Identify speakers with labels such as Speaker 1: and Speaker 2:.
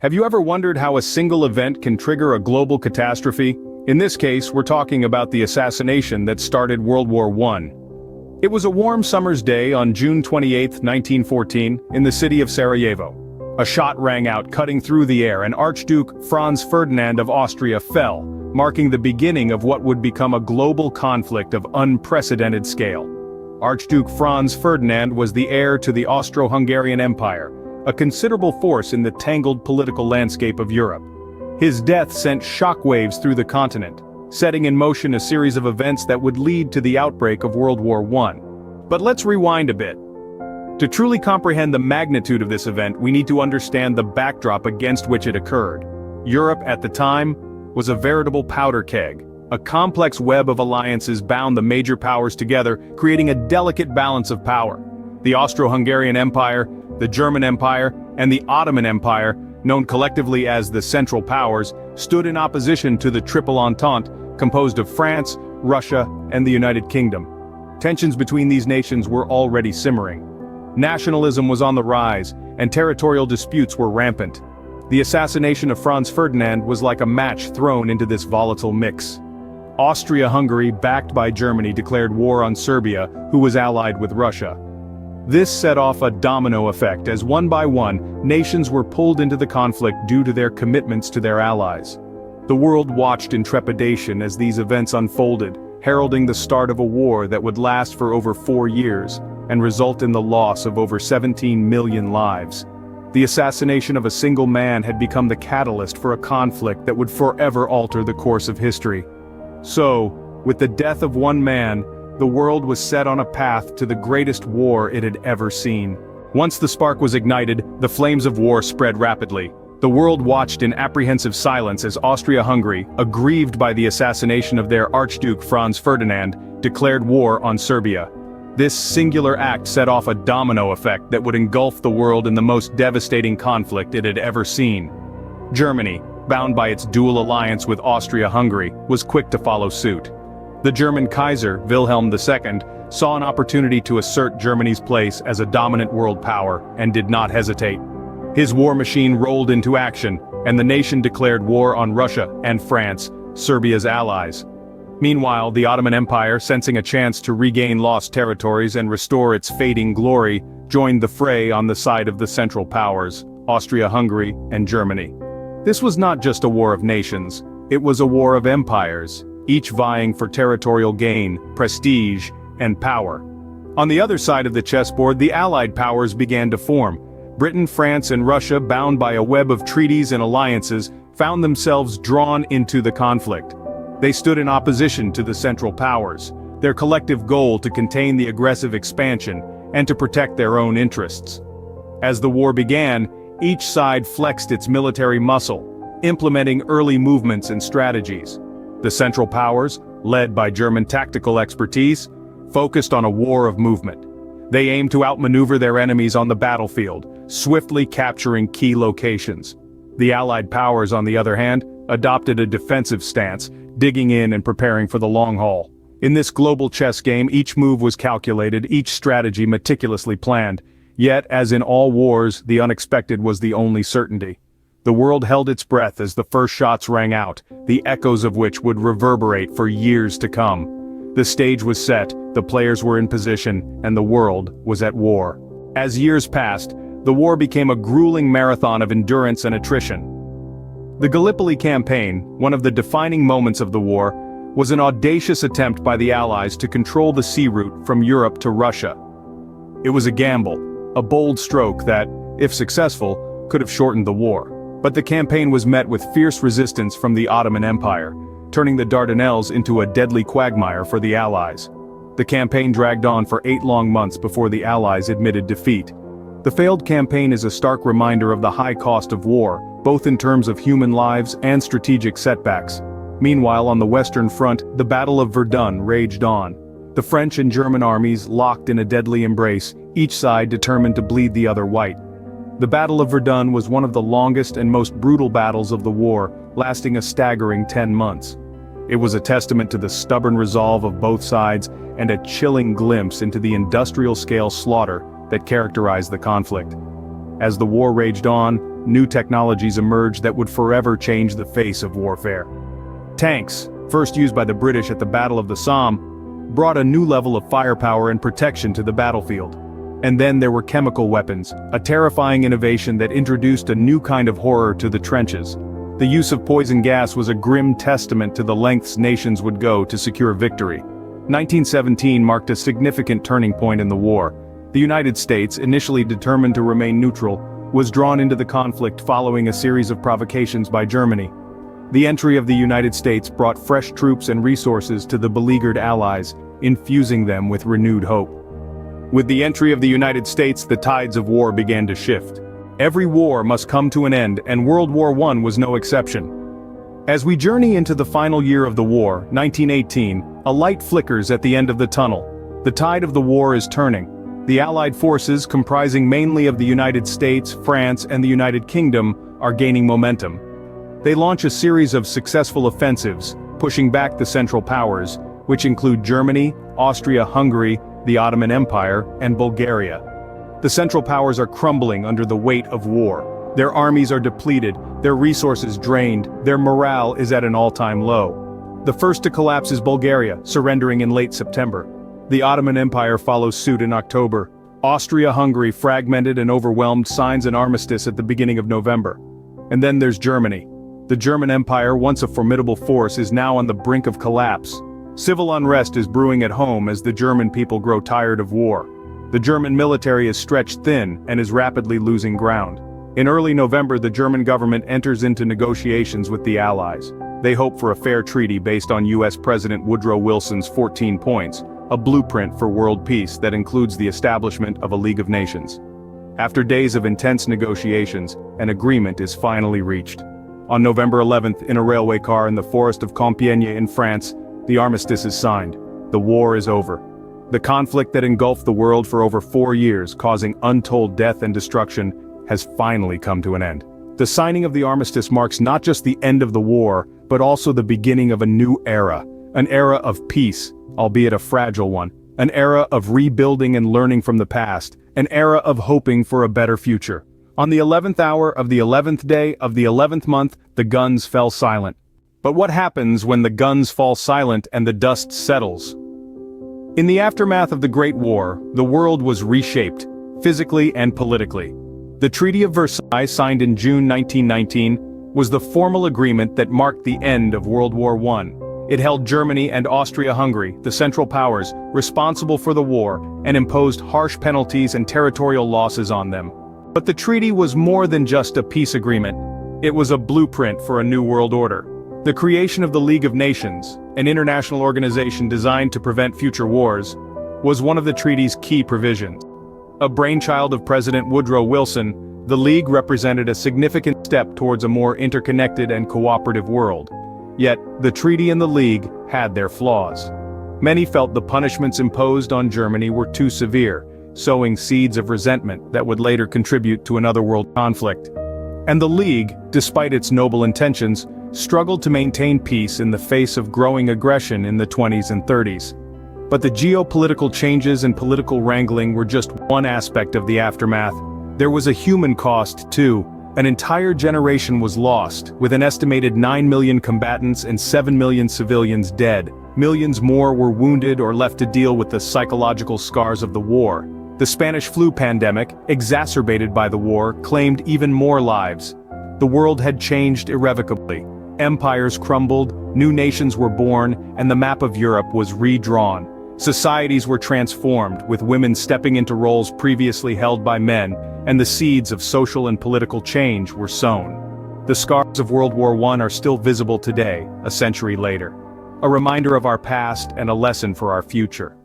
Speaker 1: Have you ever wondered how a single event can trigger a global catastrophe? In this case, we're talking about the assassination that started World War I. It was a warm summer's day on June 28, 1914, in the city of Sarajevo. A shot rang out, cutting through the air, and Archduke Franz Ferdinand of Austria fell, marking the beginning of what would become a global conflict of unprecedented scale. Archduke Franz Ferdinand was the heir to the Austro-Hungarian Empire, a considerable force in the tangled political landscape of Europe. His death sent shockwaves through the continent, setting in motion a series of events that would lead to the outbreak of World War I. But let's rewind a bit. To truly comprehend the magnitude of this event, we need to understand the backdrop against which it occurred. Europe at the time was a veritable powder keg. A complex web of alliances bound the major powers together, creating a delicate balance of power. The Austro-Hungarian Empire, the German Empire, and the Ottoman Empire, known collectively as the Central Powers, stood in opposition to the Triple Entente, composed of France, Russia, and the United Kingdom. Tensions between these nations were already simmering. Nationalism was on the rise, and territorial disputes were rampant. The assassination of Franz Ferdinand was like a match thrown into this volatile mix. Austria-Hungary, backed by Germany, declared war on Serbia, who was allied with Russia. This set off a domino effect as one by one, nations were pulled into the conflict due to their commitments to their allies. The world watched in trepidation as these events unfolded, heralding the start of a war that would last for over 4 years, and result in the loss of over 17 million lives. The assassination of a single man had become the catalyst for a conflict that would forever alter the course of history. So, with the death of one man, the world was set on a path to the greatest war it had ever seen. Once the spark was ignited, the flames of war spread rapidly. The world watched in apprehensive silence as Austria-Hungary, aggrieved by the assassination of their Archduke Franz Ferdinand, declared war on Serbia. This singular act set off a domino effect that would engulf the world in the most devastating conflict it had ever seen. Germany, bound by its dual alliance with Austria-Hungary, was quick to follow suit. The German Kaiser, Wilhelm II, saw an opportunity to assert Germany's place as a dominant world power, and did not hesitate. His war machine rolled into action, and the nation declared war on Russia and France, Serbia's allies. Meanwhile, the Ottoman Empire, sensing a chance to regain lost territories and restore its fading glory, joined the fray on the side of the Central Powers, Austria-Hungary and Germany. This was not just a war of nations, it was a war of empires, each vying for territorial gain, prestige, and power. On the other side of the chessboard, the Allied powers began to form. Britain, France, and Russia, bound by a web of treaties and alliances, found themselves drawn into the conflict. They stood in opposition to the Central Powers, their collective goal to contain the aggressive expansion and to protect their own interests. As the war began, each side flexed its military muscle, implementing early movements and strategies. The Central Powers, led by German tactical expertise, focused on a war of movement. They aimed to outmaneuver their enemies on the battlefield, swiftly capturing key locations. The Allied powers, on the other hand, adopted a defensive stance, digging in and preparing for the long haul. In this global chess game, each move was calculated, each strategy meticulously planned. Yet, as in all wars, the unexpected was the only certainty. The world held its breath as the first shots rang out, the echoes of which would reverberate for years to come. The stage was set, the players were in position, and the world was at war. As years passed, the war became a grueling marathon of endurance and attrition. The Gallipoli campaign, one of the defining moments of the war, was an audacious attempt by the Allies to control the sea route from Europe to Russia. It was a gamble, a bold stroke that, if successful, could have shortened the war. But the campaign was met with fierce resistance from the Ottoman Empire, turning the Dardanelles into a deadly quagmire for the Allies. The campaign dragged on for 8 long months before the Allies admitted defeat. The failed campaign is a stark reminder of the high cost of war, both in terms of human lives and strategic setbacks. Meanwhile, on the Western Front, the Battle of Verdun raged on. The French and German armies locked in a deadly embrace, each side determined to bleed the other white. The Battle of Verdun was one of the longest and most brutal battles of the war, lasting a staggering 10 months. It was a testament to the stubborn resolve of both sides and a chilling glimpse into the industrial-scale slaughter that characterized the conflict. As the war raged on, new technologies emerged that would forever change the face of warfare. Tanks, first used by the British at the Battle of the Somme, brought a new level of firepower and protection to the battlefield. And then there were chemical weapons, a terrifying innovation that introduced a new kind of horror to the trenches. The use of poison gas was a grim testament to the lengths nations would go to secure victory. 1917 marked a significant turning point in the war. The United States, initially determined to remain neutral, was drawn into the conflict following a series of provocations by Germany. The entry of the United States brought fresh troops and resources to the beleaguered Allies, infusing them with renewed hope. With the entry of the United States, the tides of war began to shift. Every war must come to an end, and World War I was no exception. As we journey into the final year of the war, 1918, a light flickers at the end of the tunnel. The tide of the war is turning. The Allied forces, comprising mainly of the United States, France, and the United Kingdom, are gaining momentum. They launch a series of successful offensives, pushing back the Central Powers, which include Germany, Austria-Hungary, the Ottoman Empire, and Bulgaria. The Central Powers are crumbling under the weight of war. Their armies are depleted, their resources drained, their morale is at an all-time low. The first to collapse is Bulgaria, surrendering in late September. The Ottoman Empire follows suit in October. Austria-Hungary, fragmented and overwhelmed, signs an armistice at the beginning of November. And then there's Germany. The German Empire, once a formidable force, is now on the brink of collapse. Civil unrest is brewing at home as the German people grow tired of war. The German military is stretched thin and is rapidly losing ground. In early November, the German government enters into negotiations with the Allies. They hope for a fair treaty based on US President Woodrow Wilson's 14 points, a blueprint for world peace that includes the establishment of a League of Nations. After days of intense negotiations, an agreement is finally reached. On November 11th, in a railway car in the forest of Compiègne in France, the armistice is signed. The war is over. The conflict that engulfed the world for over 4 years, causing untold death and destruction, has finally come to an end. The signing of the armistice marks not just the end of the war, but also the beginning of a new era. An era of peace, albeit a fragile one. An era of rebuilding and learning from the past. An era of hoping for a better future. On the 11th hour of the 11th day of the 11th month, the guns fell silent. But what happens when the guns fall silent and the dust settles? In the aftermath of the Great War, the world was reshaped, physically and politically. The Treaty of Versailles, signed in June 1919, was the formal agreement that marked the end of World War I. It held Germany and Austria-Hungary, the Central Powers, responsible for the war, and imposed harsh penalties and territorial losses on them. But the treaty was more than just a peace agreement. It was a blueprint for a new world order. The creation of the League of Nations, an international organization designed to prevent future wars, was one of the treaty's key provisions. A brainchild of President Woodrow Wilson, the League represented a significant step towards a more interconnected and cooperative world. Yet, the treaty and the League had their flaws. Many felt the punishments imposed on Germany were too severe, sowing seeds of resentment that would later contribute to another world conflict. And the League, despite its noble intentions, struggled to maintain peace in the face of growing aggression in the 20s and 30s. But the geopolitical changes and political wrangling were just one aspect of the aftermath. There was a human cost, too. An entire generation was lost, with an estimated 9 million combatants and 7 million civilians dead. Millions more were wounded or left to deal with the psychological scars of the war. The Spanish flu pandemic, exacerbated by the war, claimed even more lives. The world had changed irrevocably. Empires crumbled, new nations were born, and the map of Europe was redrawn. Societies were transformed, with women stepping into roles previously held by men, and the seeds of social and political change were sown. The scars of World War I are still visible today, a century later. A reminder of our past and a lesson for our future.